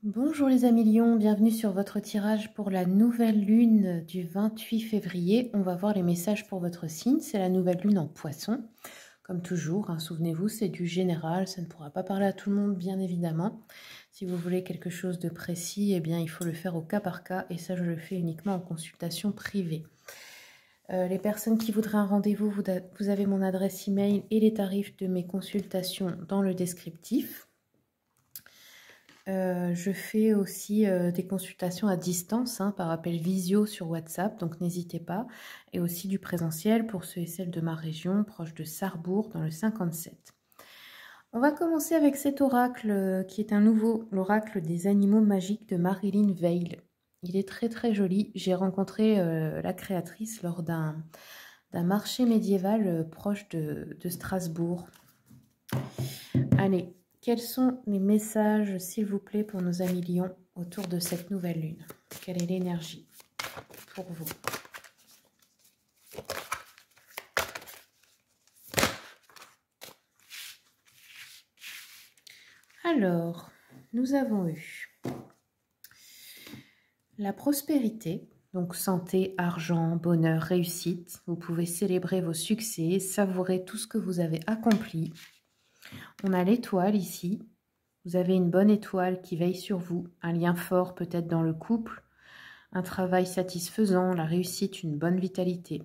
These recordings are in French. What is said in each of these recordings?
Bonjour les amis lions, bienvenue sur votre tirage pour la nouvelle lune du 28 février. On va voir les messages pour votre signe, c'est la nouvelle lune en poisson. Comme toujours, hein, souvenez-vous, c'est du général, ça ne pourra pas parler à tout le monde bien évidemment. Si vous voulez quelque chose de précis, eh bien il faut le faire au cas par cas et ça je le fais uniquement en consultation privée. Les personnes qui voudraient un rendez-vous, vous avez mon adresse email et les tarifs de mes consultations dans le descriptif. Je fais aussi des consultations à distance par appel visio sur WhatsApp, donc n'hésitez pas. Et aussi du présentiel pour ceux et celles de ma région, proche de Sarrebourg, dans le 57. On va commencer avec cet oracle qui est un nouveau, l'oracle des animaux magiques de Marilyn Veil. Il est très très joli. J'ai rencontré la créatrice lors d'un marché médiéval proche de Strasbourg. Allez. Quels sont les messages, s'il vous plaît, pour nos amis lions autour de cette nouvelle lune? Quelle est l'énergie pour vous? Alors, nous avons eu la prospérité, donc santé, argent, bonheur, réussite. Vous pouvez célébrer vos succès, savourer tout ce que vous avez accompli. On a l'étoile ici. Vous avez une bonne étoile qui veille sur vous, un lien fort peut-être dans le couple, un travail satisfaisant, la réussite, une bonne vitalité.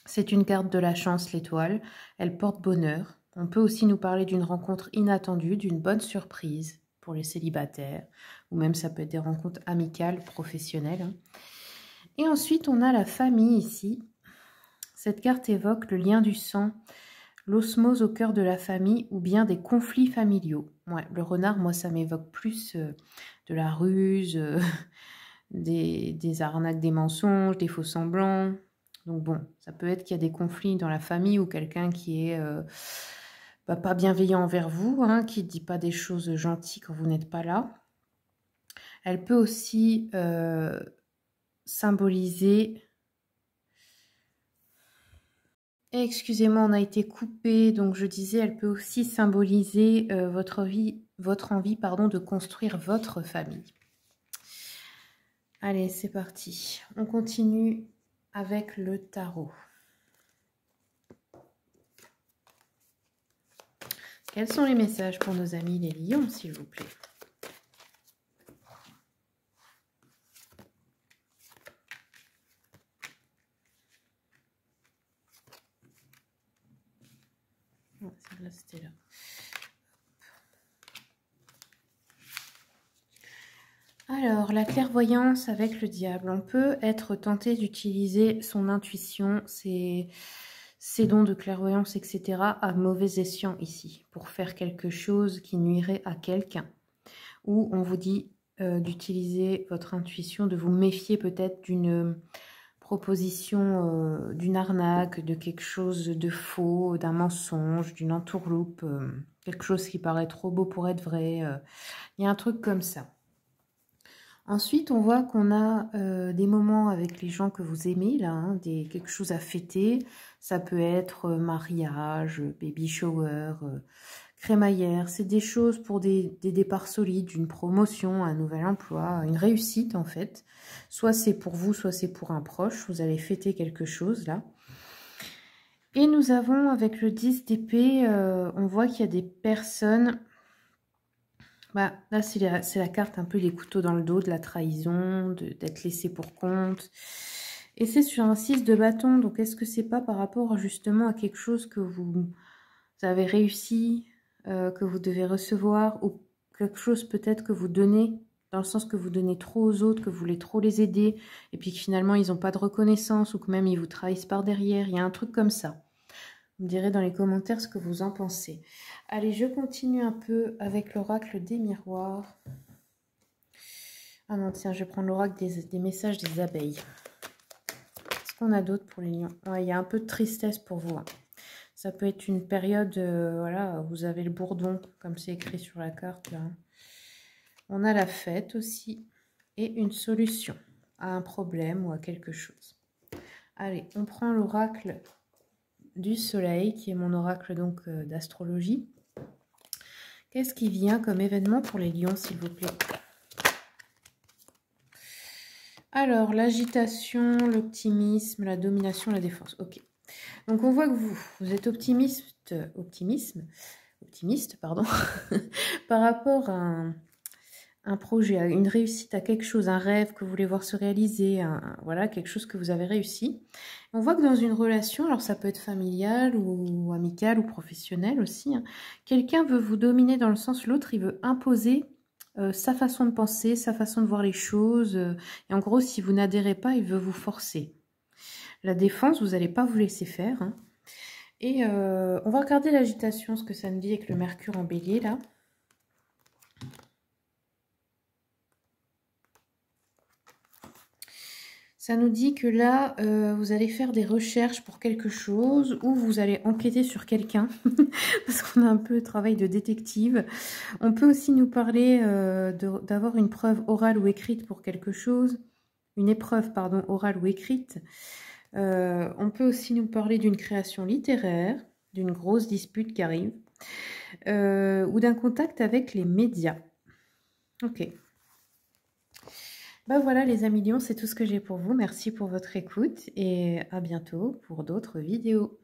C'est une carte de la chance, l'étoile. Elle porte bonheur. On peut aussi nous parler d'une rencontre inattendue, d'une bonne surprise pour les célibataires, ou même ça peut être des rencontres amicales, professionnelles. Et ensuite, on a la famille ici. Cette carte évoque le lien du sang, l'osmose au cœur de la famille ou bien des conflits familiaux. Ouais, le renard, moi, ça m'évoque plus de la ruse, des arnaques, des mensonges, des faux semblants. Donc bon, ça peut être qu'il y a des conflits dans la famille ou quelqu'un qui est pas bienveillant envers vous, qui ne dit pas des choses gentilles quand vous n'êtes pas là. Elle peut aussi symboliser... Excusez-moi, on a été coupé, donc je disais, elle peut aussi symboliser votre envie de construire votre famille. Allez, c'est parti. On continue avec le tarot. Quels sont les messages pour nos amis les lions, s'il vous plaît? Non, celle-là, c'était là. Alors, la clairvoyance avec le diable. On peut être tenté d'utiliser son intuition, ses dons de clairvoyance, etc. à mauvais escient ici, pour faire quelque chose qui nuirait à quelqu'un. Ou on vous dit d'utiliser votre intuition, de vous méfier peut-être d'une proposition, d'une arnaque, de quelque chose de faux, d'un mensonge, d'une entourloupe, quelque chose qui paraît trop beau pour être vrai. Il y a un truc comme ça. Ensuite, on voit qu'on a des moments avec les gens que vous aimez, là, quelque chose à fêter. Ça peut être mariage, baby shower, crémaillère. C'est des choses pour des départs solides, une promotion, un nouvel emploi, une réussite en fait. Soit c'est pour vous, soit c'est pour un proche. Vous allez fêter quelque chose là. Et nous avons avec le 10 d'épée, on voit qu'il y a des personnes... là, c'est la carte un peu les couteaux dans le dos, de la trahison, d'être laissé pour compte. Et c'est sur un 6 de bâton. Donc, est-ce que c'est pas par rapport justement à quelque chose que vous avez réussi, que vous devez recevoir, ou quelque chose peut-être que vous donnez, dans le sens que vous donnez trop aux autres, que vous voulez trop les aider, et puis que finalement, ils n'ont pas de reconnaissance, ou que même ils vous trahissent par derrière. Il y a un truc comme ça. Vous me direz dans les commentaires ce que vous en pensez. Allez, je continue un peu avec l'oracle des miroirs. Ah non, tiens, je vais prendre l'oracle des messages des abeilles. Qu'est-ce qu'on a d'autre pour les lions? Ouais, il y a un peu de tristesse pour vous. Ça peut être une période, voilà, vous avez le bourdon, comme c'est écrit sur la carte. Là. On a la fête aussi et une solution à un problème ou à quelque chose. Allez, on prend l'oracle du soleil, qui est mon oracle donc d'astrologie. Qu'est-ce qui vient comme événement pour les lions, s'il vous plaît? Alors, l'agitation, l'optimisme, la domination, la défense. Ok. Donc, on voit que vous êtes optimiste, pardon, par rapport à un projet, à une réussite, à quelque chose, un rêve que vous voulez voir se réaliser, voilà, quelque chose que vous avez réussi. On voit que dans une relation, alors ça peut être familial ou amical ou professionnel aussi, hein, quelqu'un veut vous dominer dans le sens l'autre, il veut imposer sa façon de penser, sa façon de voir les choses. Et en gros, si vous n'adhérez pas, il veut vous forcer. La défense, vous n'allez pas vous laisser faire. Hein. Et on va regarder l'agitation, ce que ça nous dit avec le mercure en bélier, là. Ça nous dit que là, vous allez faire des recherches pour quelque chose ou vous allez enquêter sur quelqu'un parce qu'on a un peu le travail de détective. On peut aussi nous parler d'avoir une preuve orale ou écrite pour quelque chose, une épreuve, pardon, orale ou écrite. On peut aussi nous parler d'une création littéraire, d'une grosse dispute qui arrive ou d'un contact avec les médias. Ok. Ben voilà les amis lions, c'est tout ce que j'ai pour vous. Merci pour votre écoute et à bientôt pour d'autres vidéos.